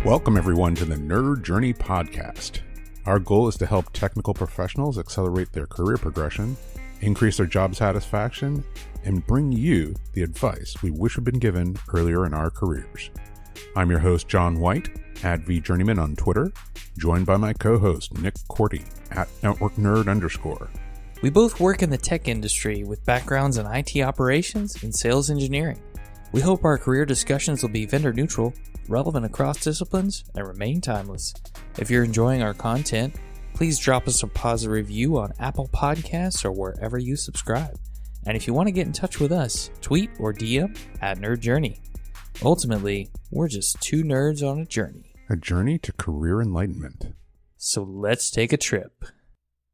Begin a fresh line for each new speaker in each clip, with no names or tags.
Welcome everyone to the Nerd Journey Podcast. Our goal is to help technical professionals accelerate their career progression, increase their job satisfaction, and bring you the advice we wish had been given earlier in our careers. I'm your host, John White, @VJourneyman on Twitter, joined by my co-host, Nick Corti, @NetworkNerd_.
We both work in the tech industry with backgrounds in IT operations and sales engineering. We hope our career discussions will be vendor neutral, relevant across disciplines, and remain timeless. If you're enjoying our content, please drop us a positive review on Apple Podcasts or wherever you subscribe. And if you want to get in touch with us, tweet or DM @NerdJourney. Ultimately, we're just two nerds on a journey.
A journey to career enlightenment.
So let's take a trip.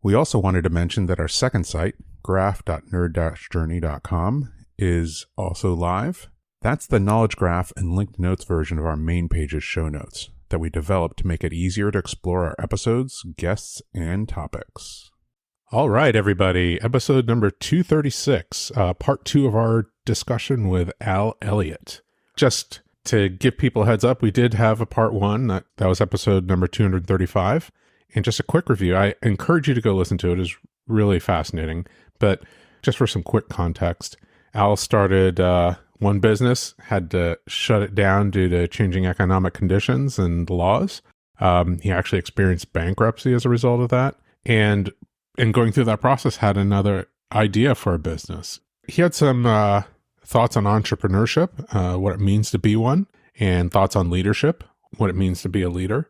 We also wanted to mention that our second site, graph.nerd-journey.com, is also live. That's the knowledge graph and linked notes version of our main page's show notes that we developed to make it easier to explore our episodes, guests, and topics. All right, everybody. Episode number 236, part 2 of our discussion with Elliott. Just to give people a heads up, we did have a part 1. That was episode number 235. And just a quick review. I encourage you to go listen to it. It's really fascinating. But just for some quick context, Al started one business, had to shut it down due to changing economic conditions and laws. He actually experienced bankruptcy as a result of that. And in going through that process, had another idea for a business. He had some thoughts on entrepreneurship, what it means to be one, and thoughts on leadership, what it means to be a leader.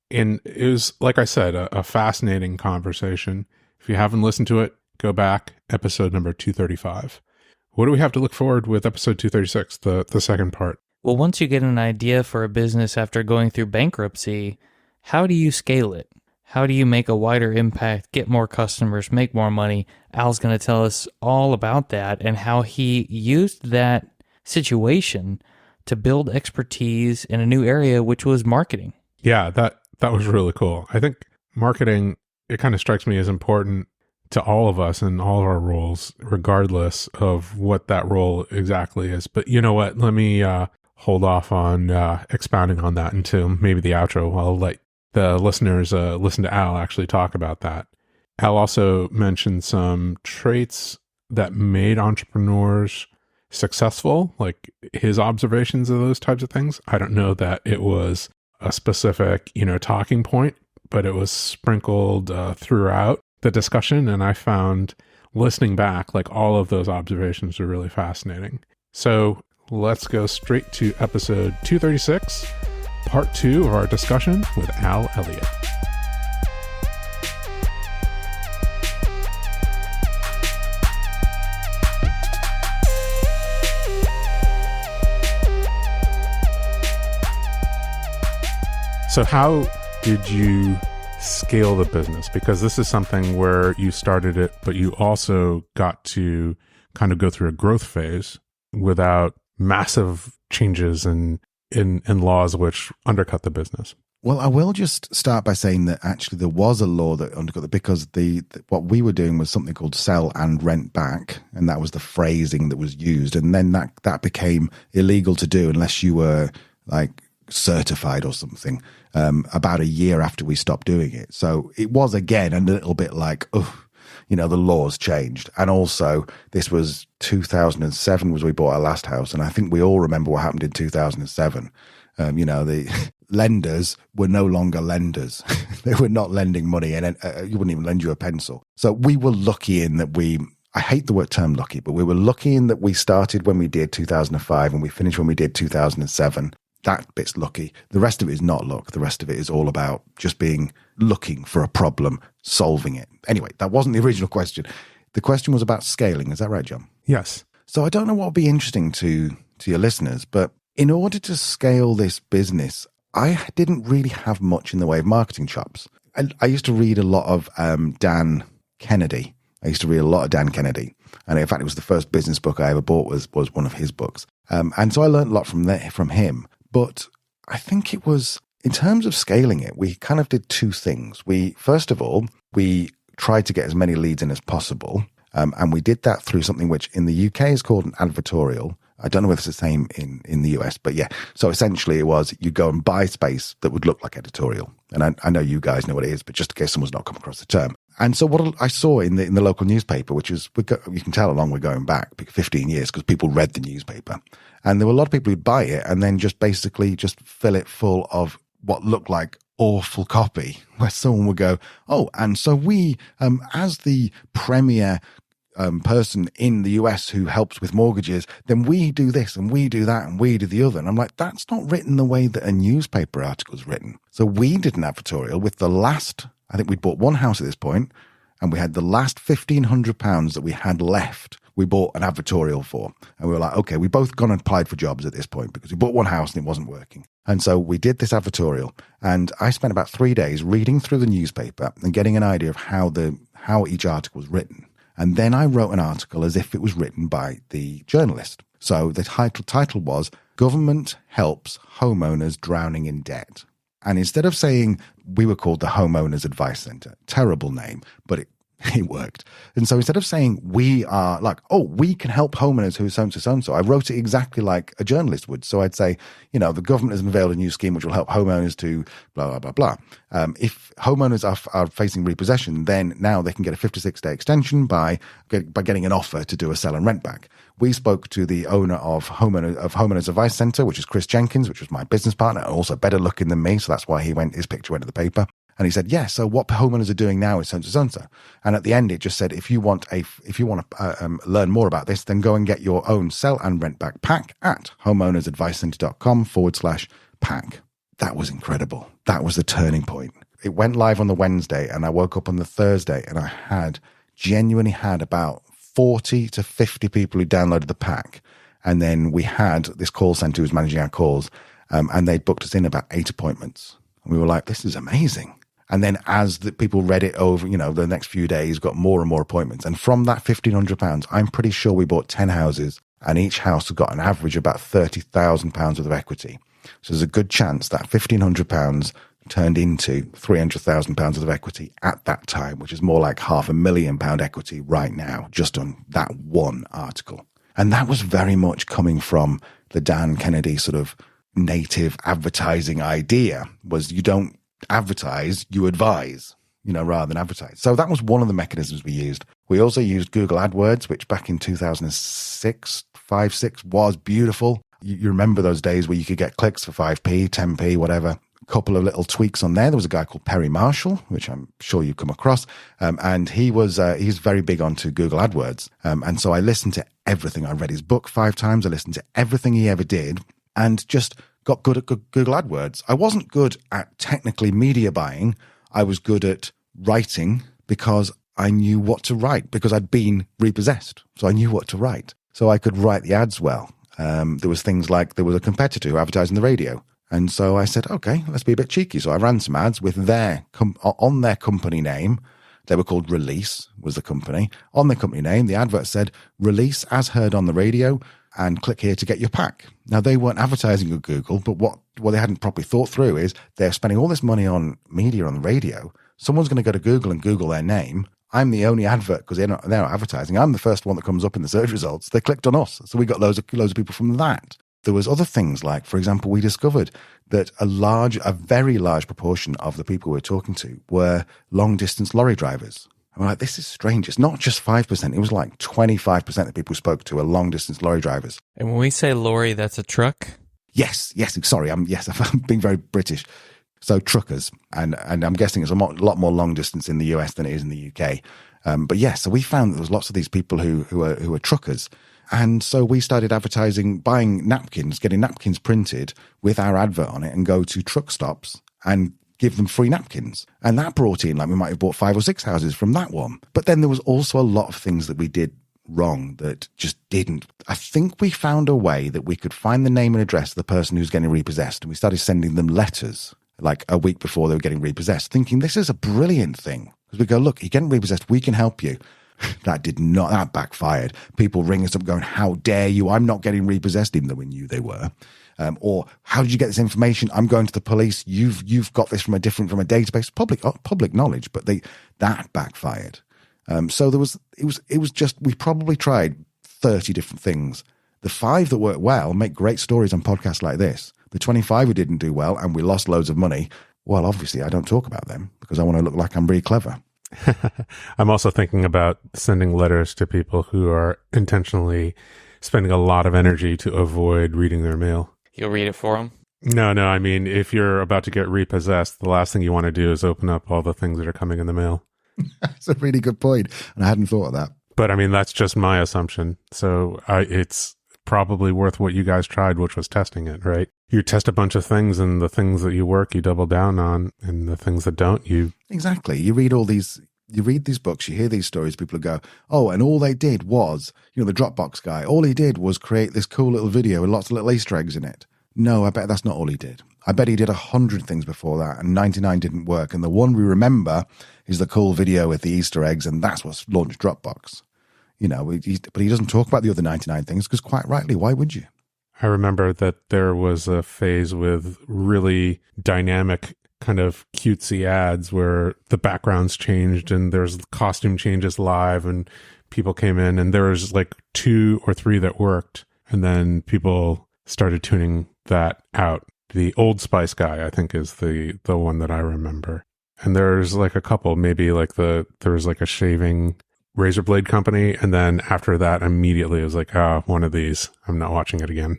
And it was, like I said, a fascinating conversation. If you haven't listened to it, go back, episode number 235. What do we have to look forward with episode 236, the second part?
Well, once you get an idea for a business after going through bankruptcy, how do you scale it? How do you make a wider impact, get more customers, make more money? Al's going to tell us all about that and how he used that situation to build expertise in a new area, which was marketing.
Yeah, that was really cool. I think marketing, it kind of strikes me as important to all of us in all of our roles, regardless of what that role exactly is. But you know what? Let me hold off on expounding on that until maybe the outro. I'll let the listeners listen to Al actually talk about that. Al also mentioned some traits that made entrepreneurs successful, like his observations of those types of things. I don't know that it was a specific, talking point, but it was sprinkled throughout the discussion, and I found listening back, like all of those observations were really fascinating. So let's go straight to episode 236, part 2 of our discussion with Al Elliott. So how did you scale the business? Because this is something where you started it, but you also got to kind of go through a growth phase without massive changes in laws which undercut the business.
Well, I will just start by saying that actually there was a law that undercut it, because what we were doing was something called sell and rent back, and that was the phrasing that was used. And then that became illegal to do unless you were like certified or something, about a year after we stopped doing it. So it was, again, a little bit like, the laws changed. And also, this was 2007 was we bought our last house, and I think we all remember what happened in 2007. The lenders were no longer lenders. They were not lending money, and you wouldn't even lend you a pencil. So we were lucky in that I hate the term lucky, but we were lucky in that we started when we did 2005 and we finished when we did 2007. That bit's lucky. The rest of it is not luck. The rest of it is all about just looking for a problem, solving it. Anyway, that wasn't the original question. The question was about scaling. Is that right, John?
Yes.
So I don't know what would be interesting to your listeners, but in order to scale this business, I didn't really have much in the way of marketing chops. I used to read a lot of Dan Kennedy. And in fact, it was the first business book I ever bought was one of his books. And so I learned a lot from him. But I think it was, in terms of scaling it, we kind of did two things. First of all, we tried to get as many leads in as possible. And we did that through something which in the UK is called an advertorial. I don't know whether it's the same in the US, but yeah. So essentially it was you go and buy space that would look like editorial. And I know you guys know what it is, but just in case someone's not come across the term. And so what I saw in the local newspaper, which is, you can tell how long we're going back, 15 years, because people read the newspaper. And there were a lot of people who'd buy it and then just basically just fill it full of what looked like awful copy, where someone would go, oh, and so we, as the premier person in the US who helps with mortgages, then we do this and we do that and we do the other. And I'm like, that's not written the way that a newspaper article is written. So we did an advertorial with the last, I think we'd bought one house at this point, and we had the last £1,500 that we had left. We bought an advertorial for. And we were like, okay, we both gone and applied for jobs at this point because we bought one house and it wasn't working. And so we did this advertorial, and I spent about 3 days reading through the newspaper and getting an idea of how each article was written. And then I wrote an article as if it was written by the journalist. So the title was Government Helps Homeowners Drowning in Debt. And instead of saying we were called the Homeowners Advice Centre, terrible name, but it worked. And so instead of saying we are like, oh, we can help homeowners who are so-and-so, I wrote it exactly like a journalist would. So I'd say, the government has unveiled a new scheme which will help homeowners to blah, blah, blah, blah. If homeowners are facing repossession, then now they can get a 56-day extension by getting an offer to do a sell and rent back. We spoke to the owner of Homeowners Advice Centre, which is Chris Jenkins, which was my business partner, and also better looking than me. So that's why his picture went to the paper. And he said, yeah, so what homeowners are doing now is so-and-so. And at the end, it just said, if you want to learn more about this, then go and get your own sell and rent back pack at homeownersadvicecentre.com/pack. That was incredible. That was the turning point. It went live on the Wednesday, and I woke up on the Thursday, and I genuinely had about 40 to 50 people who downloaded the pack. And then we had this call center who was managing our calls, and they booked us in about 8 appointments. And we were like, this is amazing. And then as the people read it over, the next few days, got more and more appointments. And from that £1,500, I'm pretty sure we bought 10 houses, and each house got an average of about £30,000 worth of equity. So there's a good chance that £1,500 turned into £300,000 worth of equity at that time, which is more like £500,000 equity right now, just on that one article. And that was very much coming from the Dan Kennedy sort of native advertising idea, was you don't advertise, you advise, rather than advertise. So that was one of the mechanisms we used. We also used Google AdWords, which back in 2006 was beautiful. You remember those days where you could get clicks for 5p, 10p, whatever. A couple of little tweaks on there. There was a guy called Perry Marshall, which I'm sure you've come across. And he's very big onto Google AdWords. And so I listened to everything. I read his book 5 times. I listened to everything he ever did and just got good at Google AdWords. I wasn't good at technically media buying. I was good at writing because I knew what to write, because I'd been repossessed. So I knew what to write. So I could write the ads well. There was things like there was a competitor who advertised on the radio. And so I said, okay, let's be a bit cheeky. So I ran some ads with on their company name. They were called Release, was the company. On the company name, the advert said, Release as heard on the radio, and click here to get your pack. Now, they weren't advertising on Google, but what they hadn't properly thought through is they're spending all this money on media on the radio. Someone's going to go to Google and Google their name. I'm the only advert because they're not advertising. I'm the first one that comes up in the search results. They clicked on us. So we got loads of people from that. There was other things like, for example, we discovered that a very large proportion of the people we were talking to were long-distance lorry drivers. And we're like, this is strange. It's not just 5%. It was like 25% of people we spoke to are long-distance lorry drivers.
And when we say lorry, that's a truck?
Yes. Sorry, I'm being very British. So truckers, and I'm guessing it's a lot more long-distance in the US than it is in the UK. But yes, so we found that there was lots of these people who are truckers. And so we started advertising, buying napkins, getting napkins printed with our advert on it, and go to truck stops and give them free napkins. And that brought in, like, we might have bought 5 or 6 houses from that one. But then there was also a lot of things that we did wrong that just didn't. I think we found a way that we could find the name and address of the person who's getting repossessed. And we started sending them letters like a week before they were getting repossessed, thinking this is a brilliant thing. Because we go, look, you're getting repossessed, we can help you. That backfired. People ring us up going, how dare you? I'm not getting repossessed, even though we knew they were. Or how did you get this information? I'm going to the police. You've got this from a database, public knowledge, but that backfired. So it was just, we probably tried 30 different things The 5 that work well make great stories on podcasts like this. The 25 who didn't do well and we lost loads of money, well, obviously I don't talk about them because I want to look like I'm really clever.
I'm also thinking about sending letters to people who are intentionally spending a lot of energy to avoid reading their mail.
You'll read it for them?
No, I mean, if you're about to get repossessed, the last thing you want to do is open up all the things that are coming in the mail.
That's a really good point, and I hadn't thought of that.
But I mean, that's just my assumption. So it's probably worth what you guys tried, which was testing it, right? You test a bunch of things, and the things that you work, you double down on, and the things that don't, you...
Exactly. You read these books, you hear these stories, people go, oh, and all they did was, the Dropbox guy, all he did was create this cool little video with lots of little Easter eggs in it. No, I bet that's not all he did. I bet he did 100 things before that, and 99 didn't work. And the one we remember is the cool video with the Easter eggs, and that's what's launched Dropbox. But he doesn't talk about the other 99 things, because quite rightly, why would you?
I remember that there was a phase with really dynamic kind of cutesy ads where the backgrounds changed and there's costume changes live and people came in and there was like 2 or 3 that worked. And then people started tuning that out. The Old Spice guy, I think, is the one that I remember. And there's like a couple, maybe like there was like a shaving razor blade company. And then after that, immediately it was like, one of these, I'm not watching it again.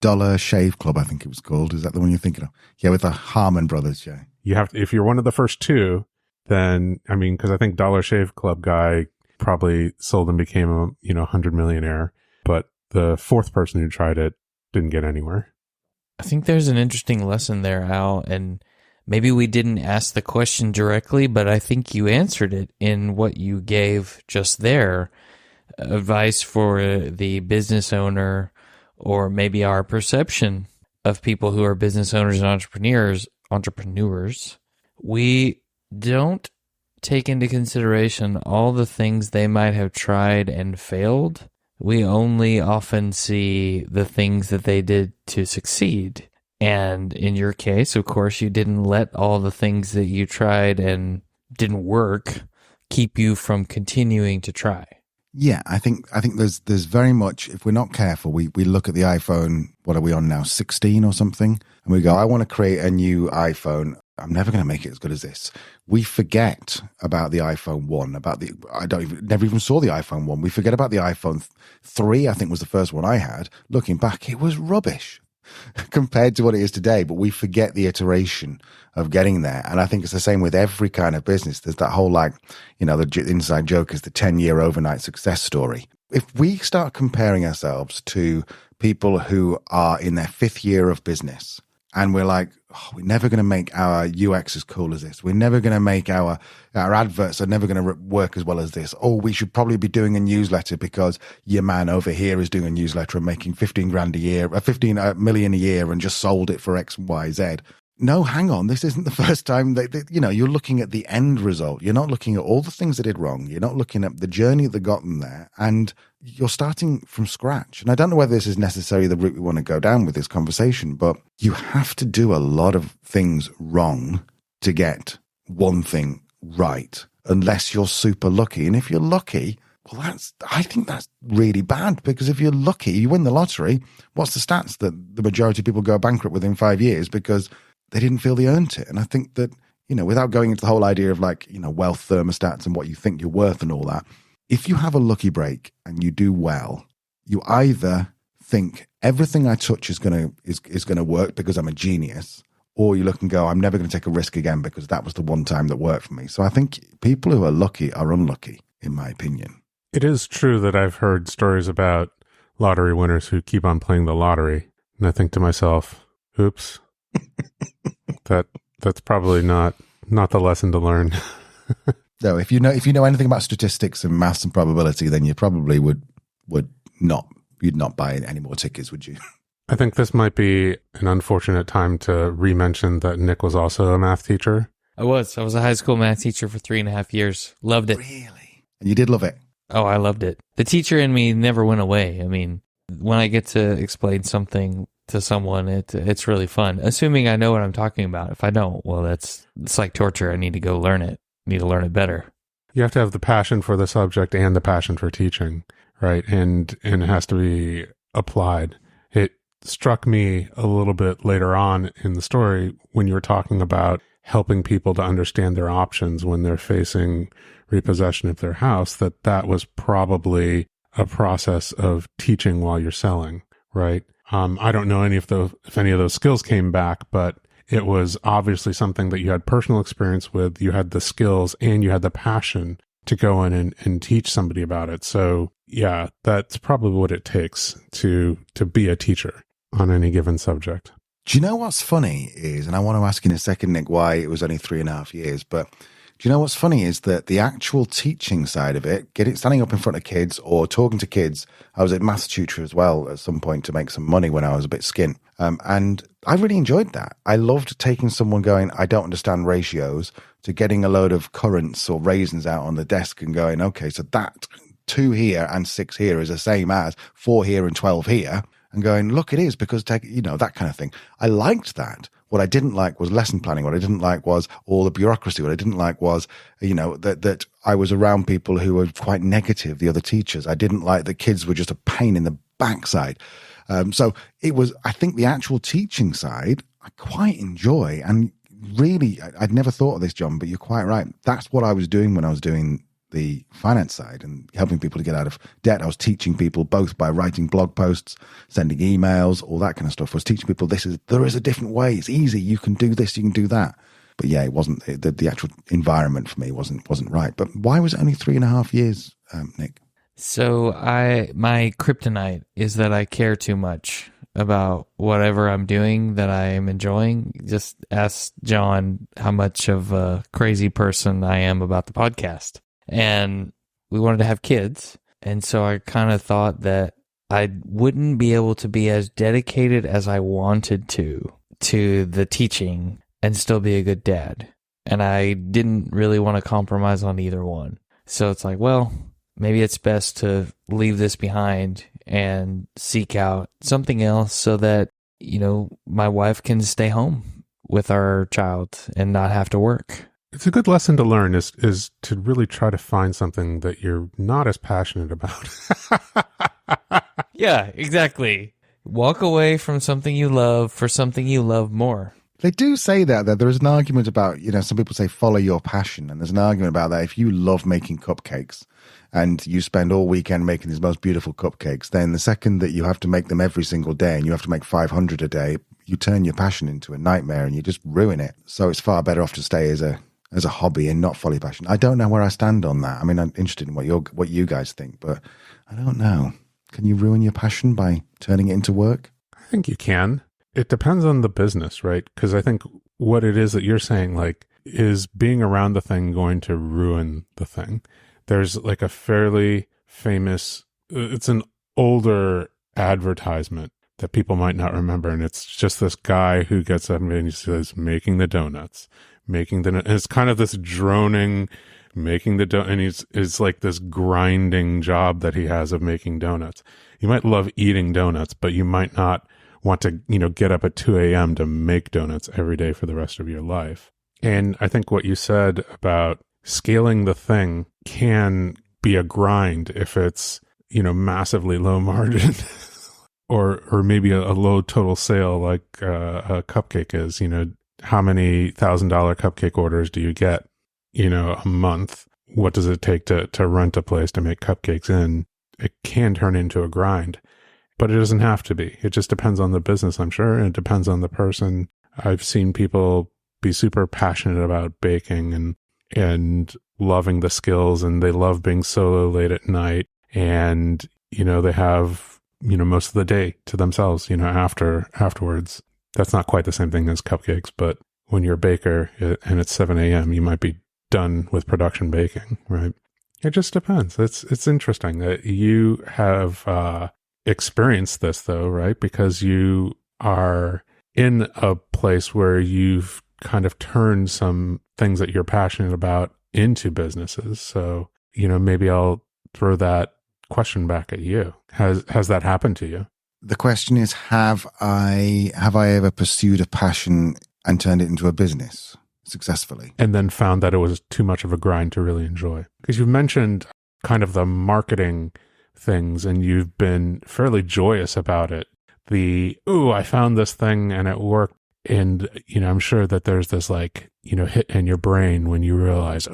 Dollar Shave Club, I think it was called. Is that the one you're thinking of? Yeah, with the Harmon brothers, yeah.
You have to, if you're one of the first 2, then, I mean, because I think Dollar Shave Club guy probably sold and became a, 100 millionaire. But the 4th person who tried it didn't get anywhere.
I think there's an interesting lesson there, Al, and maybe we didn't ask the question directly, but I think you answered it in what you gave just there. Advice for the business owner, or maybe our perception of people who are business owners and entrepreneurs. We don't take into consideration all the things they might have tried and failed. We only often see the things that they did to succeed. And in your case, of course, you didn't let all the things that you tried and didn't work keep you from continuing to try.
Yeah, I think there's very much, if we're not careful, we look at the iPhone, what are we on now, 16 or something? And we go, I want to create a new iPhone. I'm never going to make it as good as this. We forget about the iPhone 1, never even saw the iPhone 1. We forget about the iPhone 3, I think was the first one I had. Looking back, it was rubbish compared to what it is today, but we forget the iteration of getting there. And I think it's the same with every kind of business. There's that whole the inside joke is the 10-year overnight success story. If we start comparing ourselves to people who are in their 5th year of business and we're like, we're never going to make our UX as cool as this. We're never going to make our adverts are never going to work as well as this. Oh, we should probably be doing a newsletter because your man over here is doing a newsletter and making 15 million a year and just sold it for X, Y, Z. No, hang on. This isn't the first time that you're looking at the end result. You're not looking at all the things they did wrong. You're not looking at the journey that got them there. And you're starting from scratch. And I don't know whether this is necessarily the route we want to go down with this conversation, but you have to do a lot of things wrong to get one thing right, unless you're super lucky. And if you're lucky, well, I think that's really bad, because if you're lucky, you win the lottery. What's the stats that the majority of people go bankrupt within 5 years because they didn't feel they earned it? And I think that, without going into the whole idea of wealth thermostats and what you think you're worth and all that, if you have a lucky break and you do well, you either think everything I touch is going to work because I'm a genius, or you look and go, I'm never going to take a risk again because that was the one time that worked for me. So I think people who are lucky are unlucky, in my opinion.
It is true that I've heard stories about lottery winners who keep on playing the lottery. And I think to myself, oops, that's probably not the lesson to learn.
No, if you know anything about statistics and maths and probability, then you probably you'd not buy any more tickets, would you?
I think this might be an unfortunate time to re-mention that Nick was also a math teacher.
I was a high school math teacher for 3.5 years. Loved it.
Really? And you did love it?
Oh, I loved it. The teacher in me never went away. I mean, when I get to explain something to someone, it's really fun. Assuming I know what I'm talking about. If I don't, well, it's like torture. I need to go learn it. I need to learn it better.
You have to have the passion for the subject and the passion for teaching, right? And it has to be applied. It struck me a little bit later on in the story when you were talking about helping people to understand their options when they're facing repossession of their house, that was probably a process of teaching while you're selling, right? I don't know if any of those skills came back, but it was obviously something that you had personal experience with. You had the skills and you had the passion to go in and teach somebody about it. So yeah, that's probably what it takes to be a teacher on any given subject.
Do you know what's funny is, and I want to ask in a second, Nick, why it was only 3.5 years, but do you know what's funny is that the actual teaching side of it, standing up in front of kids or talking to kids, I was a maths tutor as well at some point to make some money when I was a bit skint. And I really enjoyed that. I loved taking someone going, I don't understand ratios, to getting a load of currants or raisins out on the desk and going, okay, so that 2 here and 6 here is the same as 4 here and 12 here. And going, look, it is because, that kind of thing. I liked that. What I didn't like was lesson planning. What I didn't like was all the bureaucracy. What I didn't like was, that I was around people who were quite negative, the other teachers. I didn't like that kids were just a pain in the backside. So it was, I think the actual teaching side, I quite enjoy. And really, I'd never thought of this, John, but you're quite right. That's what I was doing when I was doing the finance side and helping people to get out of debt. I was teaching people both by writing blog posts, sending emails, all that kind of stuff. I was teaching people there is a different way. It's easy. You can do this. You can do that. But yeah, it wasn't the actual environment for me wasn't right. But why was it only 3.5 years, Nick?
So my kryptonite is that I care too much about whatever I'm doing that I am enjoying. Just ask John how much of a crazy person I am about the podcast. And we wanted to have kids. And so I kind of thought that I wouldn't be able to be as dedicated as I wanted to the teaching and still be a good dad. And I didn't really want to compromise on either one. So it's like, well, maybe it's best to leave this behind and seek out something else so that, my wife can stay home with our child and not have to work.
It's a good lesson to learn is to really try to find something that you're not as passionate about.
Yeah, exactly. Walk away from something you love for something you love more.
They do say that there is an argument about, some people say follow your passion. And there's an argument about that. If you love making cupcakes and you spend all weekend making these most beautiful cupcakes, then the second that you have to make them every single day and you have to make 500 a day, you turn your passion into a nightmare and you just ruin it. So it's far better off to stay as a hobby and not follow your passion. I don't know where I stand on that. I mean, I'm interested in what you guys think, but I don't know. Can you ruin your passion by turning it into work?
I think you can. It depends on the business, right? Because I think what it is that you're saying, is being around the thing going to ruin the thing? There's a fairly famous, it's an older advertisement that people might not remember. And it's just this guy who gets up and he says, making the donuts. And it's kind of this droning, making the donut, and it's like this grinding job that he has of making donuts. You might love eating donuts, but you might not want to, get up at 2 a.m. to make donuts every day for the rest of your life. And I think what you said about scaling the thing can be a grind if it's, massively low margin or maybe a low total sale like a cupcake is, how many $1,000 cupcake orders do you get, a month? What does it take to rent a place to make cupcakes in? It can turn into a grind, but it doesn't have to be. It just depends on the business, I'm sure. And it depends on the person. I've seen people be super passionate about baking and loving the skills, and they love being solo late at night. And, they have, most of the day to themselves, afterwards. That's not quite the same thing as cupcakes, but when you're a baker and it's 7 a.m., you might be done with production baking, right? It just depends. It's interesting that you have experienced this, though, right? Because you are in a place where you've kind of turned some things that you're passionate about into businesses. So, maybe I'll throw that question back at you. Has that happened to you?
The question is, have I ever pursued a passion and turned it into a business successfully?
And then found that it was too much of a grind to really enjoy? Because you've mentioned kind of the marketing things and you've been fairly joyous about it. I found this thing and it worked. And, I'm sure that there's this hit in your brain when you realize,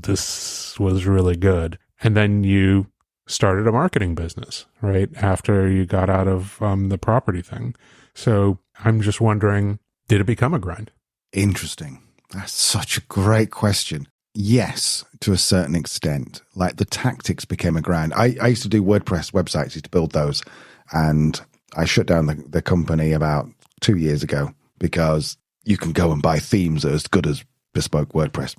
this was really good. And then you started a marketing business, right? After you got out of the property thing. So I'm just wondering, did it become a grind?
Interesting. That's such a great question. Yes, to a certain extent. Like the tactics became a grind. I used to do WordPress websites, used to build those. And I shut down the company about 2 years ago because you can go and buy themes that are as good as bespoke WordPress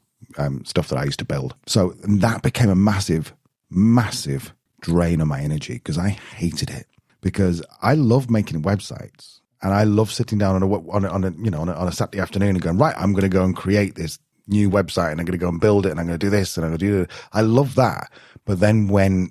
stuff that I used to build. So that became a massive, massive drain on my energy because I hated it. Because I love making websites and I love sitting down on a Saturday afternoon and going, right, I'm going to go and create this new website and I'm going to go and build it and I'm going to do this and I'm going to do that. I love that. But then when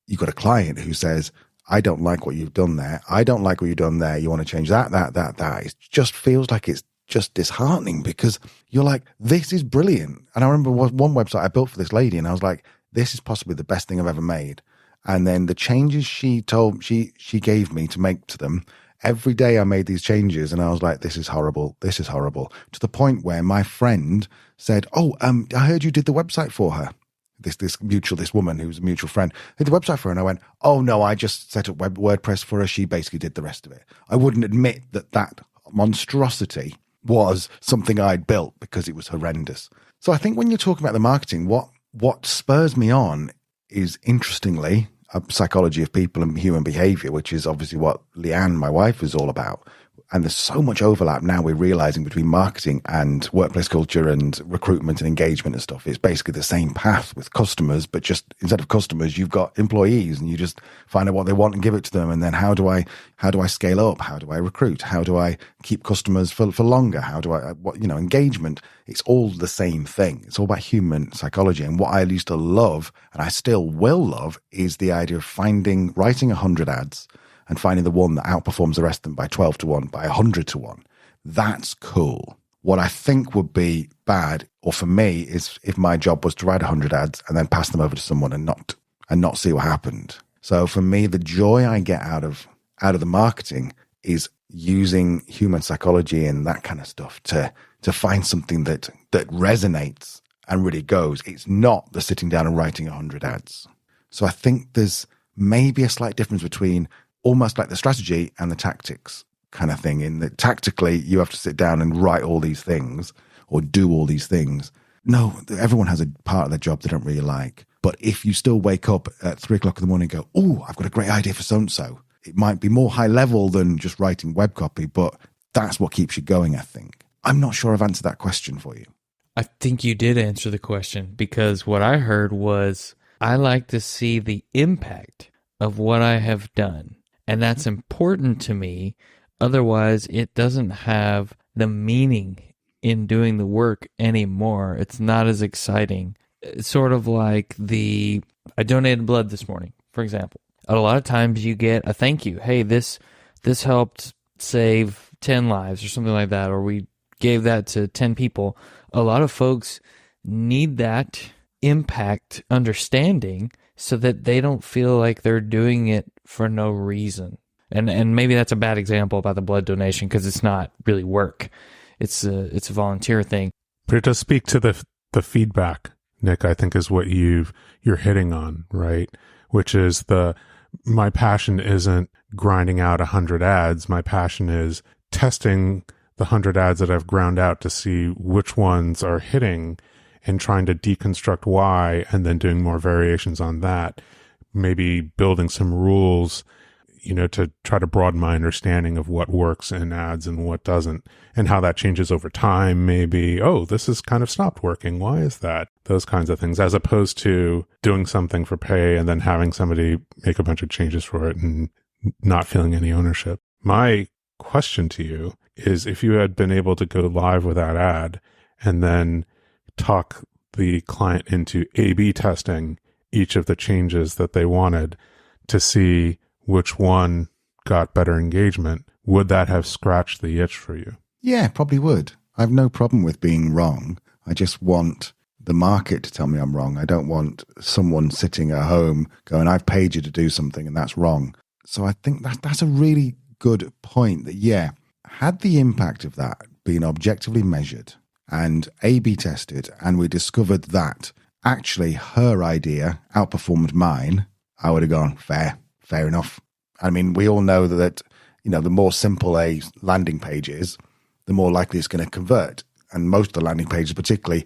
you've got a client who says, I don't like what you've done there. I don't like what you've done there. You want to change that. It just feels like it's just disheartening because you're like, this is brilliant. And I remember one website I built for this lady and I was like, this is possibly the best thing I've ever made. And then the changes she gave me to make to them, every day I made these changes and I was like, this is horrible. This is horrible. To the point where my friend said, I heard you did the website for her. This woman who's a mutual friend, did the website for her. And I went, oh no, I just set up WordPress for her. She basically did the rest of it. I wouldn't admit that monstrosity was something I'd built because it was horrendous. So I think when you're talking about the marketing, what spurs me on is, interestingly, a psychology of people and human behavior, which is obviously what Leanne, my wife, is all about. And there's so much overlap now we're realizing between marketing and workplace culture and recruitment and engagement and stuff. It's basically the same path with customers, but just instead of customers, you've got employees and you just find out what they want and give it to them. And then how do I scale up? How do I recruit? How do I keep customers for longer? How do I, engagement? It's all the same thing. It's all about human psychology. And what I used to love, and I still will love, is the idea of writing 100 ads and finding the one that outperforms the rest of them by 12 to 1, by 100 to 1. That's cool. What I think would be bad, or for me, is if my job was to write 100 ads and then pass them over to someone and not see what happened. So for me, the joy I get out of the marketing is using human psychology and that kind of stuff to find something that resonates and really goes. It's not the sitting down and writing 100 ads. So I think there's maybe a slight difference between almost like the strategy and the tactics kind of thing, in that tactically you have to sit down and write all these things or do all these things. No, everyone has a part of their job they don't really like. But if you still wake up at 3 o'clock in the morning and go, oh, I've got a great idea for so-and-so, it might be more high level than just writing web copy, but that's what keeps you going, I think. I'm not sure I've answered that question for you.
I think you did answer the question, because what I heard was, I like to see the impact of what I have done. And that's important to me. Otherwise, it doesn't have the meaning in doing the work anymore. It's not as exciting. It's sort of like I donated blood this morning, for example. A lot of times you get a thank you. Hey, this helped save 10 lives or something like that, or we gave that to 10 people. A lot of folks need that impact understanding so that they don't feel like they're doing it for no reason. And maybe that's a bad example about the blood donation, because it's not really work. It's a volunteer thing.
But it does speak to the feedback, Nick, I think is what you're hitting on, right? Which is my passion isn't grinding out 100 ads. My passion is testing the 100 ads that I've ground out to see which ones are hitting and trying to deconstruct why, and then doing more variations on that. Maybe building some rules, to try to broaden my understanding of what works in ads and what doesn't, and how that changes over time. Maybe, this has kind of stopped working. Why is that? Those kinds of things, as opposed to doing something for pay and then having somebody make a bunch of changes for it and not feeling any ownership. My question to you is, if you had been able to go live with that ad and then talk the client into A/B testing each of the changes that they wanted to see which one got better engagement, would that have scratched the itch for you?
Yeah, probably would. I have no problem with being wrong. I just want the market to tell me I'm wrong. I don't want someone sitting at home going, I've paid you to do something and that's wrong. So I think that's a really good point that, yeah, had the impact of that been objectively measured and A/B tested, and we discovered that actually her idea outperformed mine, I would have gone, fair enough. I mean, we all know that, the more simple a landing page is, the more likely it's going to convert. And most of the landing pages, particularly,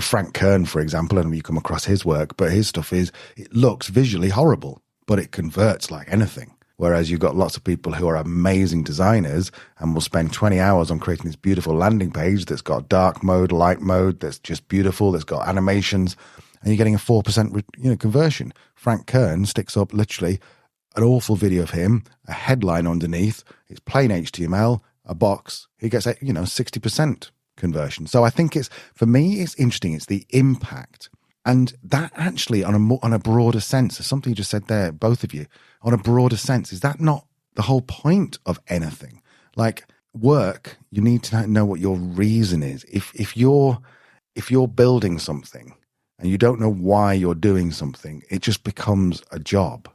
Frank Kern, for example, I don't know if you come across his work, but his stuff it looks visually horrible, but it converts like anything. Whereas you've got lots of people who are amazing designers and will spend 20 hours on creating this beautiful landing page that's got dark mode, light mode, that's just beautiful, that's got animations, and you're getting a 4% conversion. Frank Kern sticks up literally an awful video of him, a headline underneath, it's plain HTML, a box, he gets 60% conversion. So I think for me, it's interesting. It's the impact. And that actually on a broader sense, something you just said there, both of you, on a broader sense, is that not the whole point of anything? Like work, you need to know what your reason is. If you're building something and you don't know why you're doing something, it just becomes a job.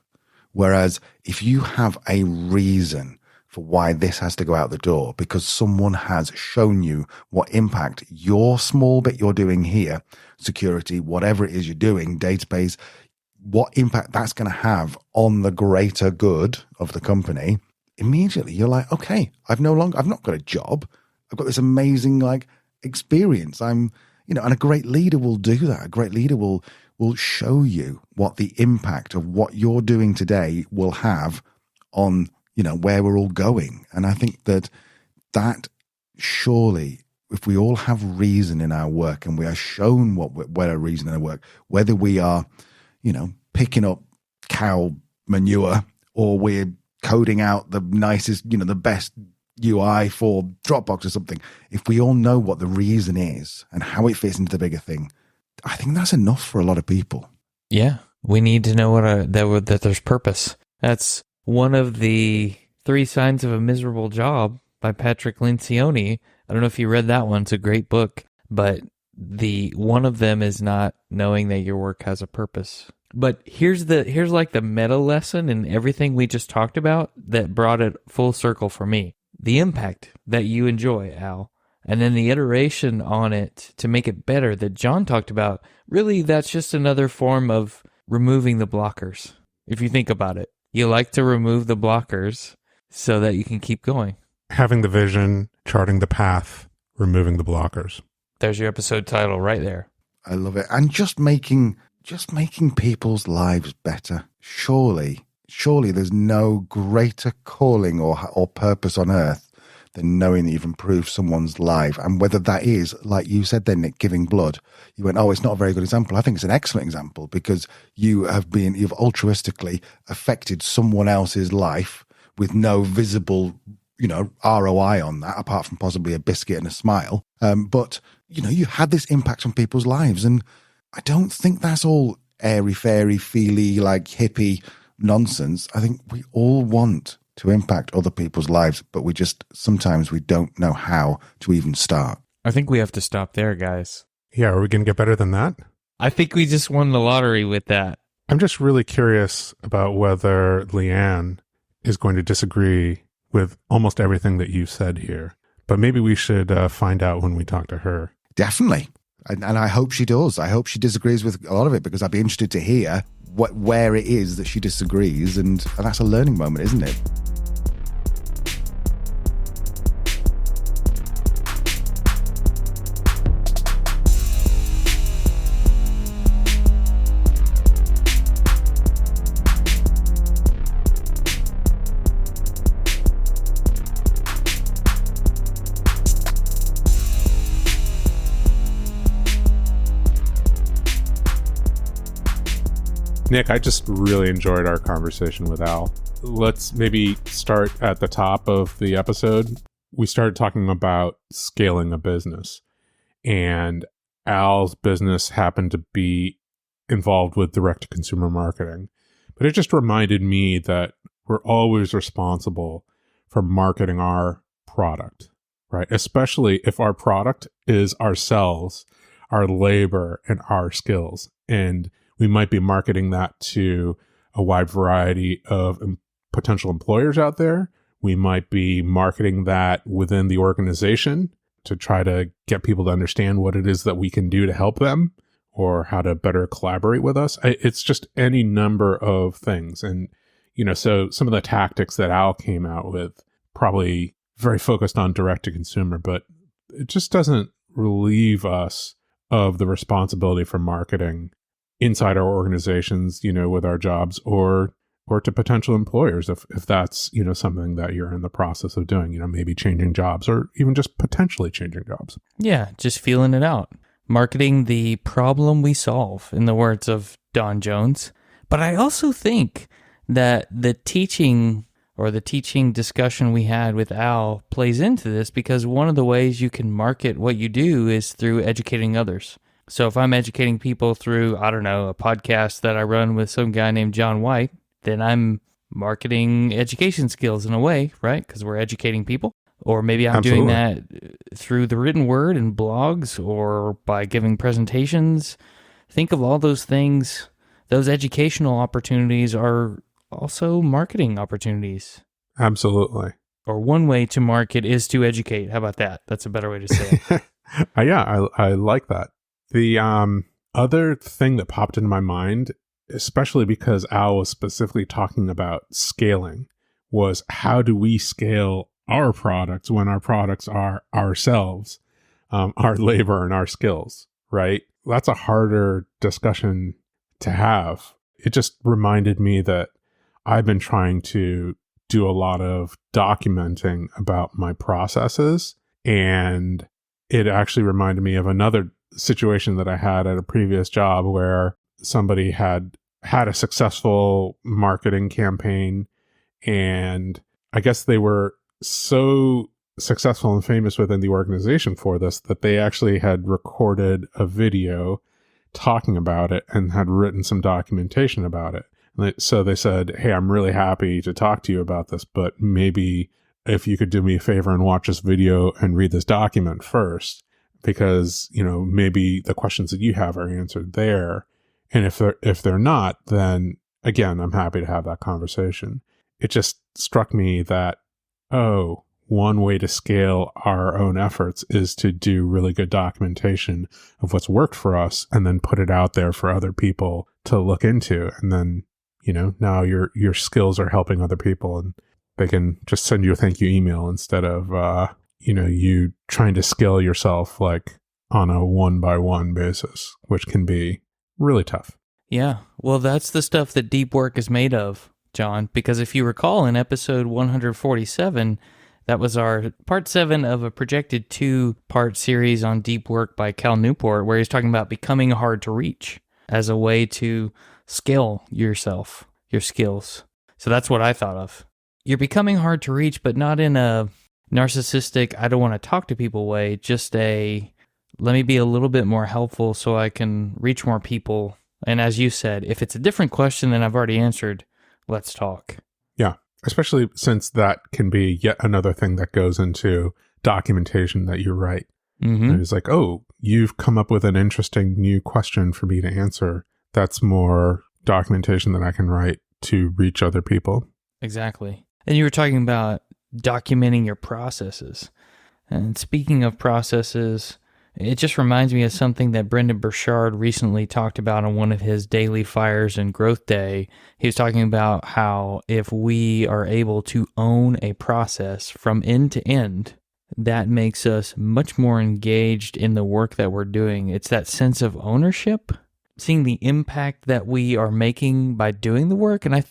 Whereas if you have a reason for why this has to go out the door, because someone has shown you what impact your small bit you're doing here, security, whatever it is you're doing, database, what impact that's going to have on the greater good of the company, immediately you're like, okay, I've not got a job. I've got this amazing experience. And a great leader will do that. A great leader will show you what the impact of what you're doing today will have on where we're all going. And I think that surely, if we all have reason in our work and we are shown what a reason in our work, whether we are, picking up cow manure or we're coding out the nicest, the best UI for Dropbox or something, if we all know what the reason is and how it fits into the bigger thing, I think that's enough for a lot of people.
Yeah, we need to know that there's purpose. That's one of the 3 Signs of a Miserable Job by Patrick Lencioni. I don't know if you read that one. It's a great book, but one of them is not knowing that your work has a purpose. But here's like the meta lesson in everything we just talked about that brought it full circle for me. The impact that you enjoy, Al, and then the iteration on it to make it better that John talked about. Really, that's just another form of removing the blockers. If you think about it, you like to remove the blockers so that you can keep going.
Having the vision, charting the path, removing the blockers.
There's your episode title right there.
I love it. And just making people's lives better. Surely there's no greater calling or purpose on earth than knowing that you've improved someone's life. And whether that is, like you said then, Nick, giving blood. You went, it's not a very good example. I think it's an excellent example because you've altruistically affected someone else's life with no visible, ROI on that, apart from possibly a biscuit and a smile. But, you had this impact on people's lives. And I don't think that's all airy-fairy, feely, hippie nonsense. I think we all want to impact other people's lives, but sometimes we don't know how to even start.
I think we have to stop there, guys.
Yeah, are we going to get better than that?
I think we just won the lottery with that.
I'm just really curious about whether Leanne is going to disagree with almost everything that you said here. But maybe we should find out when we talk to her.
Definitely. And I hope she does. I hope she disagrees with a lot of it because I'd be interested to hear where it is that she disagrees. And that's a learning moment, isn't it?
Nick, I just really enjoyed our conversation with Al. Let's maybe start at the top of the episode. We started talking about scaling a business, and Al's business happened to be involved with direct-to-consumer marketing. But it just reminded me that we're always responsible for marketing our product, right? Especially if our product is ourselves, our labor and our skills. And we might be marketing that to a wide variety of potential employers out there. We might be marketing that within the organization to try to get people to understand what it is that we can do to help them or how to better collaborate with us. It's just any number of things. And, so some of the tactics that Al came out with, probably very focused on direct to consumer, but it just doesn't relieve us of the responsibility for marketing inside our organizations, with our jobs or to potential employers if that's, something that you're in the process of doing, maybe changing jobs or even just potentially changing jobs.
Yeah, just feeling it out. Marketing the problem we solve, in the words of Don Jones. But I also think that the teaching discussion we had with Al plays into this, because one of the ways you can market what you do is through educating others. So if I'm educating people through, I don't know, a podcast that I run with some guy named John White, then I'm marketing education skills in a way, right? Because we're educating people. Or maybe I'm doing that through the written word and blogs or by giving presentations. Think of all those things. Those educational opportunities are also marketing opportunities.
Absolutely.
Or one way to market is to educate. How about that? That's a better way to say it.
Yeah, I like that. The other thing that popped into my mind, especially because Al was specifically talking about scaling, was how do we scale our products when our products are ourselves, our labor and our skills, right? That's a harder discussion to have. It just reminded me that I've been trying to do a lot of documenting about my processes, and it actually reminded me of another situation that I had at a previous job where somebody had a successful marketing campaign, and I guess they were so successful and famous within the organization for this that they actually had recorded a video talking about it and had written some documentation about it. So they said, hey, I'm really happy to talk to you about this, but maybe if you could do me a favor and watch this video and read this document first, because, maybe the questions that you have are answered there. And if they're not, then again, I'm happy to have that conversation. It just struck me that, one way to scale our own efforts is to do really good documentation of what's worked for us and then put it out there for other people to look into. And then, now your skills are helping other people and they can just send you a thank you email instead of, you trying to scale yourself like on a 1-by-1 basis, which can be really tough.
Yeah. Well, that's the stuff that deep work is made of, John, because if you recall in episode 147, that was our part 7 of a projected 2-part series on deep work by Cal Newport, where he's talking about becoming hard to reach as a way to scale yourself, your skills. So that's what I thought of. You're becoming hard to reach, but not in a narcissistic, I don't want to talk to people way, just a, let me be a little bit more helpful so I can reach more people. And as you said, if it's a different question than I've already answered, let's talk.
Yeah, especially since that can be yet another thing that goes into documentation that you write.
Mm-hmm.
And it's like, oh, you've come up with an interesting new question for me to answer. That's more documentation that I can write to reach other people.
Exactly. And you were talking about documenting your processes. And speaking of processes, it just reminds me of something that Brendan Burchard recently talked about on one of his daily fires and growth day. He was talking about how if we are able to own a process from end to end, that makes us much more engaged in the work that we're doing. It's that sense of ownership, seeing the impact that we are making by doing the work. And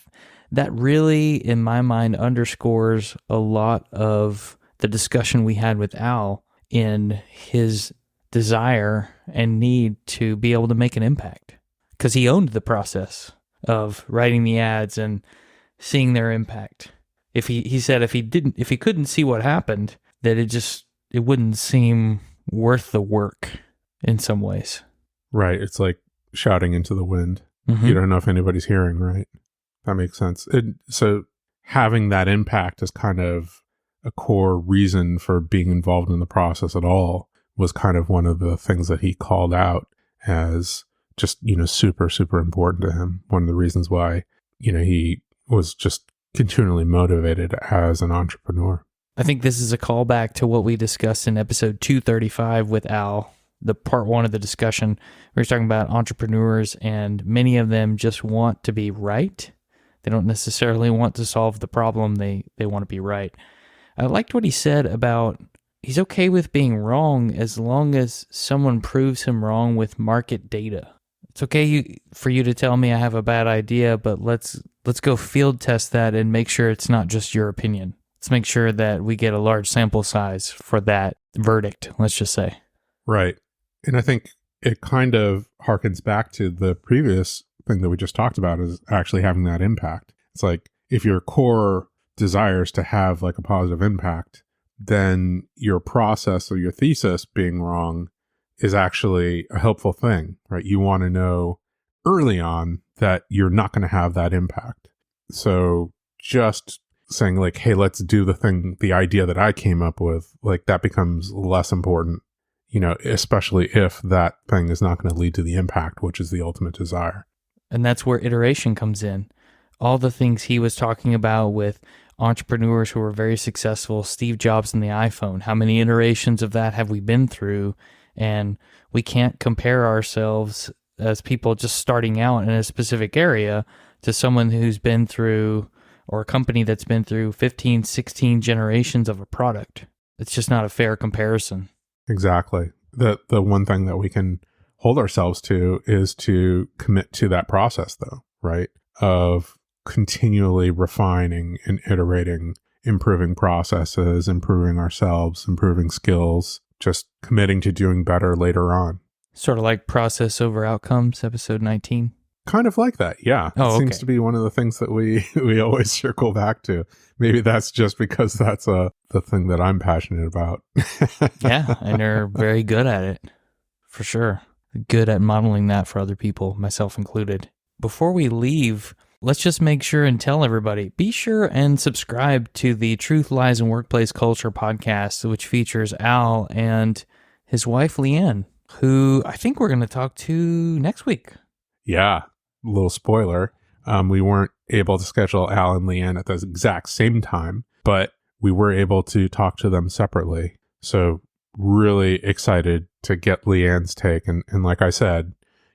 that really, in my mind, underscores a lot of the discussion we had with Al in his desire and need to be able to make an impact, because he owned the process of writing the ads and seeing their impact. If he said if he couldn't see what happened, that it wouldn't seem worth the work in some ways.
Right. It's like shouting into the wind.
Mm-hmm.
You don't know if anybody's hearing, right? That makes sense. So having that impact is kind of a core reason for being involved in the process at all. was kind of one of the things that he called out as just, super, super important to him. One of the reasons why, he was just continually motivated as an entrepreneur.
I think this is a callback to what we discussed in episode 235 with Al, the part one of the discussion. We were talking about entrepreneurs, and many of them just want to be right. They don't necessarily want to solve the problem. They want to be right. I liked what he said about he's okay with being wrong as long as someone proves him wrong with market data. It's okay for you to tell me I have a bad idea, but let's go field test that and make sure it's not just your opinion. Let's make sure that we get a large sample size for that verdict, let's just say.
Right. And I think it kind of harkens back to the previous thing that we just talked about, is actually having that impact. It's like, if your core desires to have like a positive impact, then your process or your thesis being wrong is actually a helpful thing, right? You want to know early on that you're not going to have that impact. So just saying like, hey, let's do the idea that I came up with, like that becomes less important, especially if that thing is not going to lead to the impact, which is the ultimate desire.
And that's where iteration comes in. All the things he was talking about with entrepreneurs who were very successful, Steve Jobs and the iPhone, how many iterations of that have we been through? And we can't compare ourselves as people just starting out in a specific area to someone who's been through, or a company that's been through 15, 16 generations of a product. It's just not a fair comparison.
Exactly. The one thing that we can hold ourselves to is to commit to that process, though, right? Of continually refining and iterating, improving processes, improving ourselves, improving skills, just committing to doing better later on.
Sort of like process over outcomes, episode 19.
Kind of like that, yeah.
Oh,
it seems to be one of the things that we always circle back to. Maybe that's just because that's the thing that I'm passionate about.
Yeah, and they're very good at it, for sure. Good at modeling that for other people, myself included. Before we leave, let's just make sure and tell everybody, be sure and subscribe to the Truth, Lies, and Workplace Culture podcast, which features Al and his wife, Leanne, who I think we're going to talk to next week.
Yeah, a little spoiler. We weren't able to schedule Al and Leanne at the exact same time, but we were able to talk to them separately. So really excited to get Leanne's take. And like I said,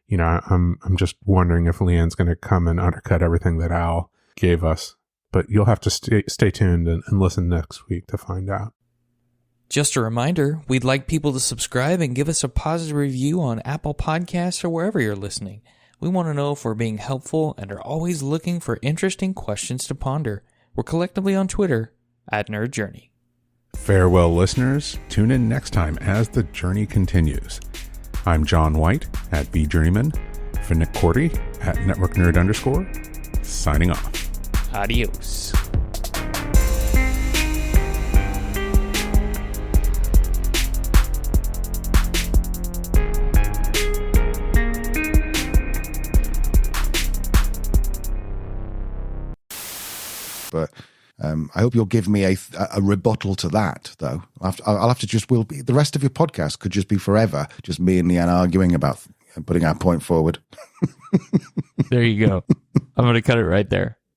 I'm just wondering if Leanne's going to come and undercut everything that Al gave us. But you'll have to stay tuned and listen next week to find out.
Just a reminder, we'd like people to subscribe and give us a positive review on Apple Podcasts or wherever you're listening. We want to know if we're being helpful and are always looking for interesting questions to ponder. We're collectively on Twitter @NerdJourney.
Farewell, listeners. Tune in next time as the journey continues. I'm John White @BJourneyman, for Nick Cordy @NetworkNerd_, signing off.
Adios.
But I hope you'll give me a rebuttal to that, though. I'll have to just, the rest of your podcast could just be forever, just me and Leanne arguing about putting our point forward.
There you go. I'm going to cut it right there.